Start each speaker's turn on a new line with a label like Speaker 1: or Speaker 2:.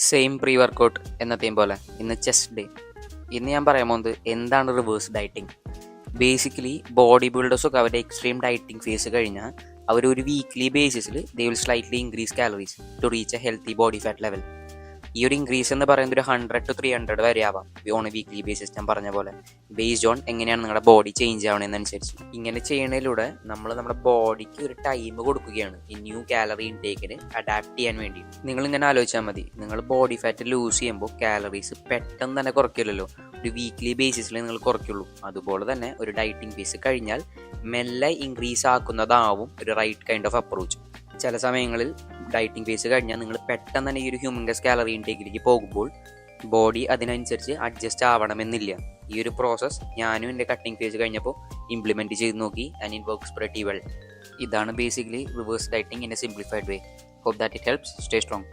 Speaker 1: Same pre workout എന്നത്തെയും പോലെ ഇന്ന് ചെസ്റ്റ് ഡേ. ഇന്ന് ഞാൻ പറയാൻ പോകുന്നത് എന്താണ് റിവേഴ്സ് ഡയറ്റിംഗ്. ബേസിക്കലി ബോഡി ബിൽഡേഴ്സൊക്കെ അവരുടെ എക്സ്ട്രീം ഡയറ്റിംഗ് ഫേസ് കഴിഞ്ഞാൽ അവരൊരു വീക്ക്ലി ബേസിസിൽ they will slightly increase calories to reach a healthy body fat level. ഈ ഒരു ഇൻക്രീസ് എന്ന് പറയുന്നത് ഒരു 100 to 300 വരെ ആവാം ഓൺ എ വീക്ക്ലി ബേസിസ്. ഞാൻ പറഞ്ഞ പോലെ ബേസ്ഡ് ഓൺ എങ്ങനെയാണ് നിങ്ങളുടെ ബോഡി ചേഞ്ച് ആവണമെന്നനുസരിച്ച്. ഇങ്ങനെ ചെയ്യുന്നതിലൂടെ നമ്മൾ നമ്മുടെ ബോഡിക്ക് ഒരു ടൈം കൊടുക്കുകയാണ് ഈ ന്യൂ കാലറി ഇൻടേക്കിന് അഡാപ്റ്റ് ചെയ്യാൻ വേണ്ടി. നിങ്ങൾ ഇങ്ങനെ ആലോചിച്ചാൽ മതി, നിങ്ങൾ ബോഡി ഫാറ്റ് ലൂസ് ചെയ്യുമ്പോൾ കാലറീസ് പെട്ടെന്ന് തന്നെ കുറയ്ക്കില്ലല്ലോ, ഒരു വീക്ക്ലി ബേസിസിൽ നിങ്ങൾ കുറയ്ക്കുള്ളൂ. അതുപോലെ തന്നെ ഒരു ഡയറ്റിംഗ് ഫേസ് കഴിഞ്ഞാൽ മെല്ലെ ഇൻക്രീസ് ആക്കുന്നതാവും ഒരു റൈറ്റ് കൈൻഡ് ഓഫ് അപ്രോച്ച്. ചില സമയങ്ങളിൽ ഡയറ്റിംഗ് ഫേസ് കഴിഞ്ഞാൽ നിങ്ങൾ പെട്ടെന്ന് തന്നെ ഈ ഒരു ഹ്യൂമൻഗസ് കാലറി ഇൻടേക്കിലേക്ക് പോകുമ്പോൾ ബോഡി അതിനനുസരിച്ച് അഡ്ജസ്റ്റ് ആവണമെന്നില്ല. ഈ ഒരു പ്രോസസ്സ് ഞാനും എൻ്റെ കട്ടിംഗ് ഫേസ് കഴിഞ്ഞപ്പോൾ ഇംപ്ലിമെൻറ്റ് ചെയ്ത് നോക്കി and it works pretty well. ഇതാണ് basically reverse dieting in a simplified way. Hope that it helps. Stay strong.